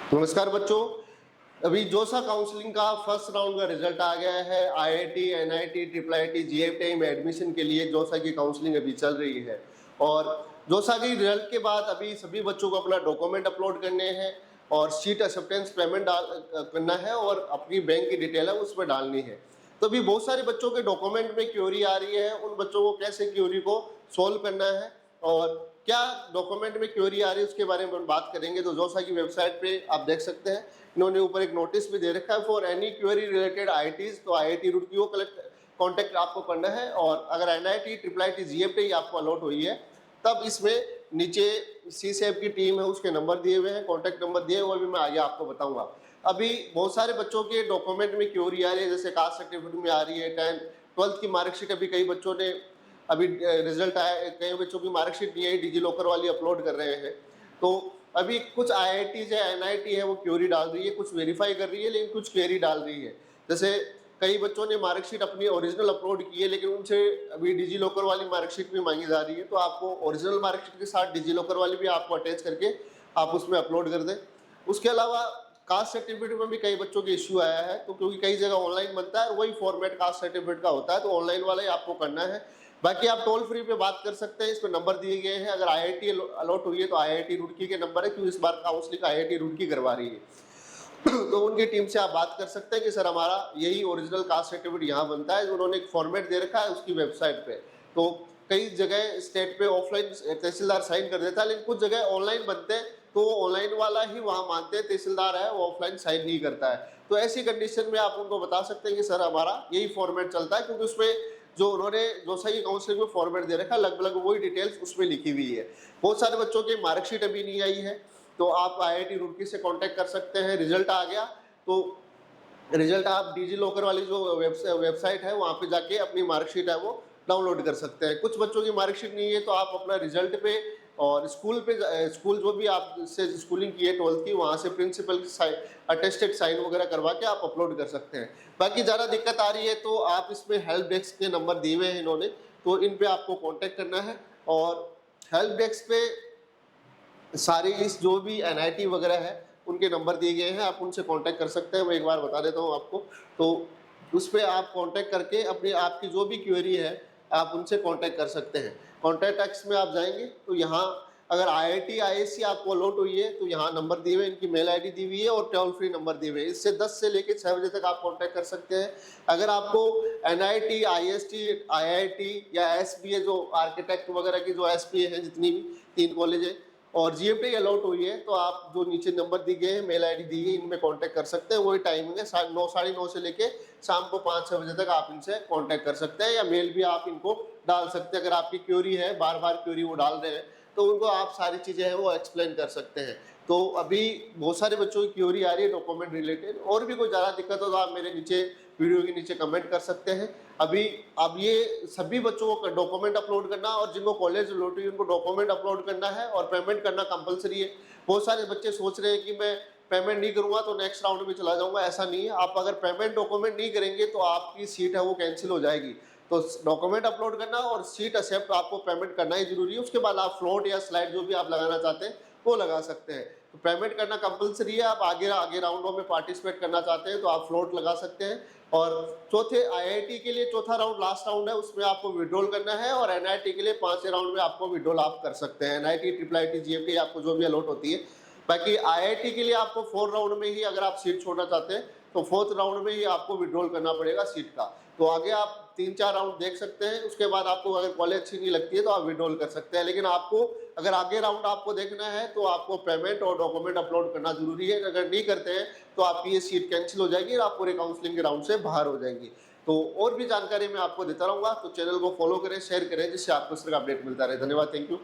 नमस्कार बच्चों। अभी जोसा काउंसलिंग का फर्स्ट राउंड का रिजल्ट आ गया है। आईआईटी, एनआईटी, ट्रिपल आईटी, जीएफटी में एडमिशन के लिए जोसा की काउंसलिंग अभी चल रही है। और जोसा की रिजल्ट के बाद अभी सभी बच्चों को अपना डॉक्यूमेंट अपलोड करने हैं और सीट एक्सेप्टेंस पेमेंट करना है और अपनी बैंक की डिटेल है उसमें डालनी है। तो अभी बहुत सारे बच्चों के डॉक्यूमेंट में क्वेरी आ रही है, उन बच्चों को कैसे क्वेरी को सोल्व करना है और क्या डॉक्यूमेंट में क्वेरी आ रही है उसके बारे में हम बात करेंगे। तो जोसा की वेबसाइट पे आप देख सकते हैं, इन्होंने ऊपर एक नोटिस भी दे रखा है for any query related IITs. तो आईआईटी रुड़की को कॉन्टेक्ट आपको करना है और अगर एनआईटी, ट्रिपल आईटी, जीएफटी आपको अलॉट हुई है तब इसमें नीचे सी सेब की टीम है उसके नंबर दिए हुए हैं, कॉन्टैक्ट नंबर दिए हुए, भी मैं आगे आपको बताऊंगा। अभी बहुत सारे बच्चों के डॉक्यूमेंट में क्वेरी आ रही है, जैसे कास्ट सर्टिफिकेट में आ रही है, 12th की मार्कशीट अभी कई बच्चों ने अभी रिजल्ट आया, कई बच्चों की मार्कशीट नहीं आई, डिजी लॉकर वाली अपलोड कर रहे हैं। तो अभी कुछ आईआईटी है, एनआईटी है, वो क्वेरी डाल रही है, कुछ वेरीफाई कर रही है, लेकिन कुछ क्वेरी डाल रही है। जैसे कई बच्चों ने मार्कशीट अपनी ओरिजिनल अपलोड की है, लेकिन उनसे अभी डिजी लॉकर वाली मार्कशीट भी मांगी जा रही है। तो आपको ओरिजिनल मार्कशीट के साथ डिजी लॉकर वाली भी आपको अटैच करके आप उसमें अपलोड कर दें। उसके अलावा कास्ट सर्टिफिकेट में भी कई बच्चों के इश्यू आया है, तो क्योंकि कई जगह ऑनलाइन बनता है, वही फॉर्मेट कास्ट सर्टिफिकेट का होता है, तो ऑनलाइन वाला ही आपको करना है। बाकी आप टोल फ्री पे बात कर सकते हैं, इस पर नंबर दिए गए हैं। अगर आईआईटी अलॉट हुई है तो आईआईटी रुड़की के नंबर है, क्योंकि इस बार काउंसलिंग आईआईटी रुड़की करवा रही है। तो उनकी टीम से आप बात कर सकते हैं कि सर हमारा यही ओरिजिनल कास्ट सर्टिफिकेट यहाँ बनता है। उन्होंने एक फॉर्मेट दे रखा है उसकी वेबसाइट पे। तो कई जगह स्टेट पे ऑफलाइन तहसीलदार साइन कर देता है, लेकिन कुछ जगह ऑनलाइन बनते हैं तो ऑनलाइन वाला ही वहाँ मानते हैं, तहसीलदार है वो ऑफलाइन साइन नहीं करता है। तो ऐसी कंडीशन में आप उनको बता सकते हैं कि सर हमारा यही फॉर्मेट चलता है, क्योंकि उसमें जो उन्होंने जो सही काउंसलिंग में फॉर्मेट दे रखा है लगभग वही डिटेल्स उसमें लिखी हुई है। बहुत सारे बच्चों की मार्कशीट अभी नहीं आई है, तो आप आईआईटी रुड़की से कांटेक्ट कर सकते हैं। रिजल्ट आ गया तो रिजल्ट आप डिजी लॉकर वाली जो वेबसाइट है वहाँ पे जाके अपनी मार्कशीट है वो डाउनलोड कर सकते हैं। कुछ बच्चों की मार्कशीट नहीं है तो आप अपना रिजल्ट पे और स्कूल जो भी आप से स्कूलिंग की है 12th की, वहाँ से प्रिंसिपल अटेस्टेड साइन वगैरह करवा के आप अपलोड कर सकते हैं। बाकी ज़्यादा दिक्कत आ रही है तो आप इसमें हेल्प डेस्क के नंबर दिए हुए हैं इन्होंने, तो इन पे आपको कॉन्टेक्ट करना है। और हेल्प डेस्क पे सारी इस जो भी एनआईटी वगैरह है उनके नंबर दिए गए हैं, आप उनसे कांटेक्ट कर सकते हैं। मैं एक बार बता देता हूँ आपको। तो उस पर आप कांटेक्ट करके अपनी आपकी जो भी क्वेरी है आप उनसे कांटेक्ट कर सकते हैं। कॉन्टैक्ट टेक्स्ट में आप जाएंगे तो यहाँ अगर आईआईटी आईएससी आपको अलॉट हुई है तो यहाँ नंबर दिए हुए, इनकी मेल आईडी दी हुई है और टोल फ्री नंबर दिए हुए हैं। इससे 10 से लेकर 6 बजे तक आप कांटेक्ट कर सकते हैं। अगर आपको एनआईटी, आईएसटी, आईआईटी या एसबीए जो आर्किटेक्ट वगैरह की जो एसपीए है, जितनी भी 3 कॉलेज है और जीएफटी अलॉट हुई है, तो आप जो नीचे नंबर दिए गए हैं, मेल आईडी दी गई, इनमें कांटेक्ट कर सकते हैं। वही टाइमिंग है 9, साढ़े 9 से लेके शाम को 5-6 बजे तक आप इनसे कांटेक्ट कर सकते हैं, या मेल भी आप इनको डाल सकते हैं। अगर आपकी क्वेरी है, बार बार क्वेरी वो डाल रहे हैं, तो उनको आप सारी चीज़ें हैं वो एक्सप्लेन कर सकते हैं। तो अभी बहुत सारे बच्चों की क्वेरी आ रही है डॉक्यूमेंट रिलेटेड। और भी कोई ज़्यादा दिक्कत हो तो आप मेरे नीचे वीडियो के नीचे कमेंट कर सकते हैं। अभी अब ये सभी बच्चों को डॉक्यूमेंट अपलोड करना, और जिनको कॉलेज अलॉट हुई उनको डॉक्यूमेंट अपलोड करना है और पेमेंट करना कंपलसरी है। बहुत सारे बच्चे सोच रहे हैं कि मैं पेमेंट नहीं करूंगा तो नेक्स्ट राउंड में चला जाऊंगा, ऐसा नहीं है। आप अगर पेमेंट डॉक्यूमेंट नहीं करेंगे तो आपकी सीट है वो कैंसिल हो जाएगी। तो डॉक्यूमेंट अपलोड करना और सीट एक्सेप्ट आपको पेमेंट करना ही जरूरी है। उसके बाद आप फ्लोट या स्लाइड जो भी आप लगाना चाहते हैं वो लगा सकते हैं। तो पेमेंट करना कंपलसरी है। आप आगे राउंडों में पार्टिसिपेट करना चाहते हैं तो आप फ्लोट लगा सकते हैं। और चौथे आईआईटी के लिए चौथा राउंड लास्ट राउंड है, उसमें आपको विड्रॉल करना है। और एनआईटी के लिए 5वें राउंड में आपको विड्रॉल आप कर सकते हैं। एनआईटी, ट्रिपल आईटी, जीएफटी आपको जो भी अलॉट होती है। बाकी आईआईटी के लिए आपको 4 राउंड में ही अगर आप सीट छोड़ना चाहते हैं तो 4th राउंड में ही आपको विड्रॉल करना पड़ेगा सीट का। तो आगे आप 3-4 राउंड देख सकते हैं। उसके बाद आपको अगर कॉलेज अच्छी नहीं लगती है तो आप विड्रॉल कर सकते हैं। लेकिन आपको अगर आगे राउंड आपको देखना है तो आपको पेमेंट और डॉक्यूमेंट अपलोड करना जरूरी है। अगर नहीं करते हैं तो आपकी ये सीट कैंसिल हो जाएगी और आप पूरे काउंसलिंग के राउंड से बाहर हो जाएंगी। तो और भी जानकारी मैं आपको देता रहूंगा, तो चैनल को फॉलो करें, शेयर करें, जिससे आपको इस तरह का अपडेट मिलता रहे। धन्यवाद, थैंक यू।